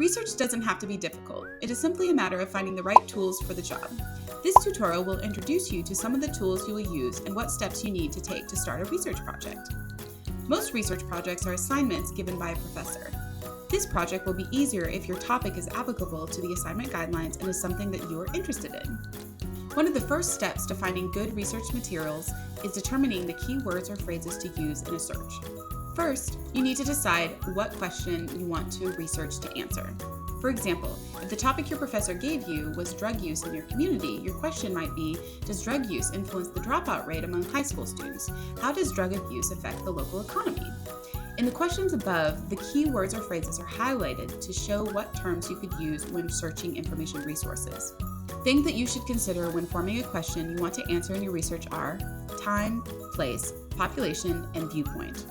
Research doesn't have to be difficult. It is simply a matter of finding the right tools for the job. This tutorial will introduce you to some of the tools you will use and what steps you need to take to start a research project. Most research projects are assignments given by a professor. This project will be easier if your topic is applicable to the assignment guidelines and is something that you are interested in. One of the first steps to finding good research materials is determining the key words or phrases to use in a search. First, you need to decide what question you want to research to answer. For example, if the topic your professor gave you was drug use in your community, your question might be, does drug use influence the dropout rate among high school students? How does drug abuse affect the local economy? In the questions above, the key words or phrases are highlighted to show what terms you could use when searching information resources. Things that you should consider when forming a question you want to answer in your research are time, place, population, and viewpoint.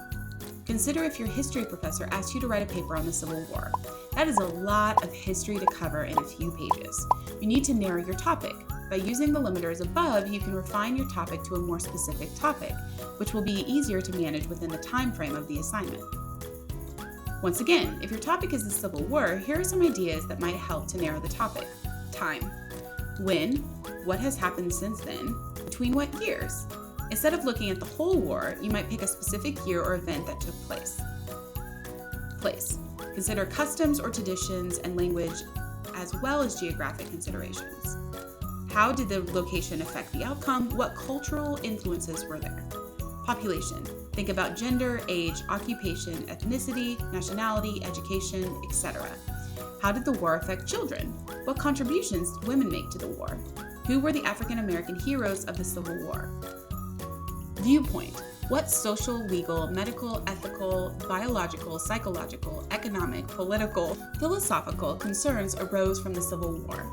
Consider if your history professor asked you to write a paper on the Civil War. That is a lot of history to cover in a few pages. You need to narrow your topic. By using the limiters above, you can refine your topic to a more specific topic, which will be easier to manage within the time frame of the assignment. Once again, if your topic is the Civil War, here are some ideas that might help to narrow the topic. Time. When? What has happened since then? Between what years? Instead of looking at the whole war, you might pick a specific year or event that took place. Place. Consider customs or traditions and language as well as geographic considerations. How did the location affect the outcome? What cultural influences were there? Population. Think about gender, age, occupation, ethnicity, nationality, education, etc. How did the war affect children? What contributions did women make to the war? Who were the African American heroes of the Civil War? Viewpoint. What social, legal, medical, ethical, biological, psychological, economic, political, philosophical concerns arose from the Civil War?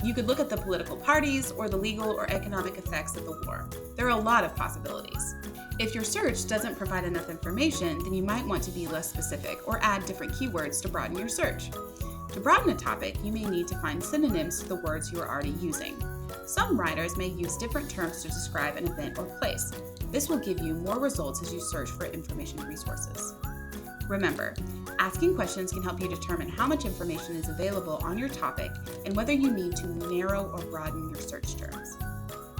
You could look at the political parties or the legal or economic effects of the war. There are a lot of possibilities. If your search doesn't provide enough information, then you might want to be less specific or add different keywords to broaden your search. To broaden a topic, you may need to find synonyms to the words you are already using. Some writers may use different terms to describe an event or place. This will give you more results as you search for information resources. Remember, asking questions can help you determine how much information is available on your topic and whether you need to narrow or broaden your search terms.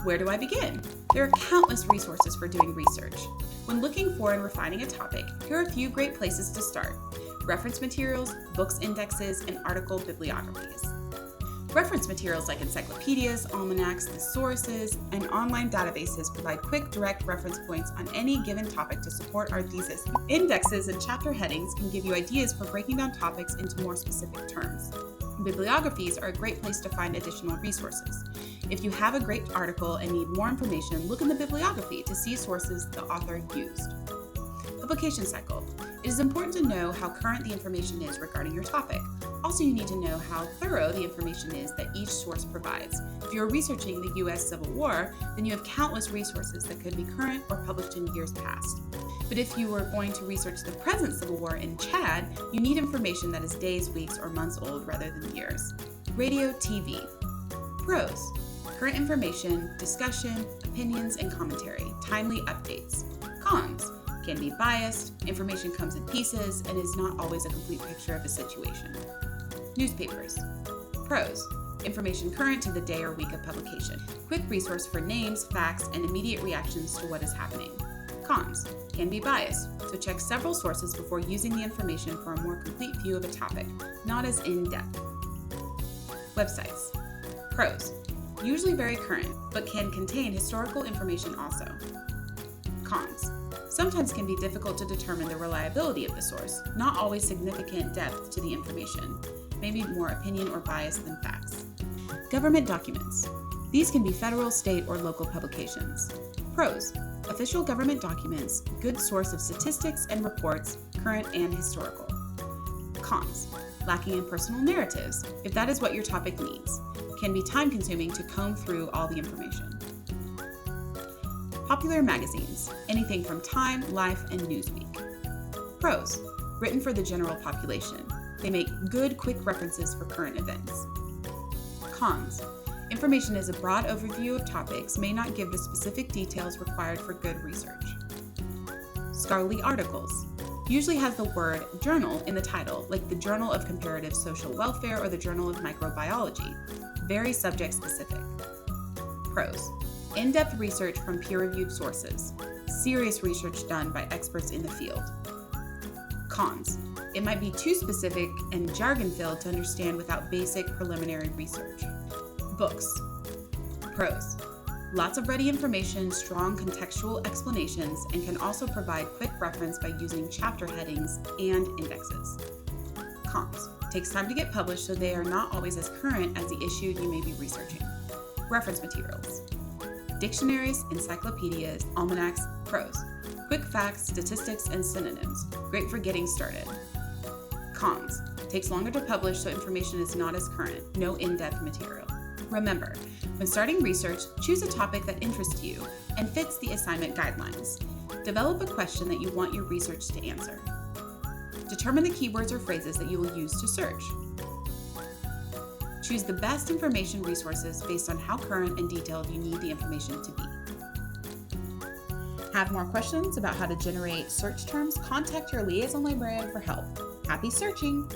Where do I begin? There are countless resources for doing research. When looking for and refining a topic, here are a few great places to start: reference materials, books indexes, and article bibliographies. Reference materials like encyclopedias, almanacs, thesauruses, and online databases provide quick, direct reference points on any given topic to support our thesis. Indexes and chapter headings can give you ideas for breaking down topics into more specific terms. Bibliographies are a great place to find additional resources. If you have a great article and need more information, look in the bibliography to see sources the author used. Publication cycle. It is important to know how current the information is regarding your topic. Also, you need to know how thorough the information is that each source provides. If you're researching the U.S. Civil War, then you have countless resources that could be current or published in years past. But if you are going to research the present Civil War in Chad, you need information that is days, weeks, or months old rather than years. Radio, TV. Pros. Current information, discussion, opinions, and commentary. Timely updates. Cons. Can be biased, information comes in pieces, and is not always a complete picture of a situation. Newspapers. Pros. Information current to the day or week of publication. Quick resource for names, facts, and immediate reactions to what is happening. Cons. Can be biased, so check several sources before using the information for a more complete view of a topic, not as in-depth. Websites. Pros. Usually very current, but can contain historical information also. Cons. Sometimes can be difficult to determine the reliability of the source, not always significant depth to the information, maybe more opinion or bias than facts. Government documents. These can be federal, state, or local publications. Pros. Official government documents, good source of statistics and reports, current and historical. Cons. Lacking in personal narratives, if that is what your topic needs. Can be time-consuming to comb through all the information. Popular magazines, anything from Time, Life, and Newsweek. Pros. Written for the general population. They make good, quick references for current events. Cons. Information is a broad overview of topics, may not give the specific details required for good research. Scholarly articles. usually has the word journal in the title, like the Journal of Comparative Social Welfare or the Journal of Microbiology. Very subject specific. Pros: in-depth research from peer-reviewed sources. Serious research done by experts in the field. Cons: it might be too specific and jargon-filled to understand without basic preliminary research. Books. Pros: lots of ready information, strong contextual explanations, and can also provide quick reference by using chapter headings and indexes. Cons: takes time to get published, so they are not always as current as the issue you may be researching. Reference materials. Dictionaries, encyclopedias, almanacs. Pros: quick facts, statistics, and synonyms. Great for getting started. Cons: takes longer to publish, so information is not as current. No in-depth material. Remember, when starting research, choose a topic that interests you and fits the assignment guidelines. Develop a question that you want your research to answer. Determine the keywords or phrases that you will use to search. Choose the best information resources based on how current and detailed you need the information to be. Have more questions about how to generate search terms? Contact your liaison librarian for help. Happy searching!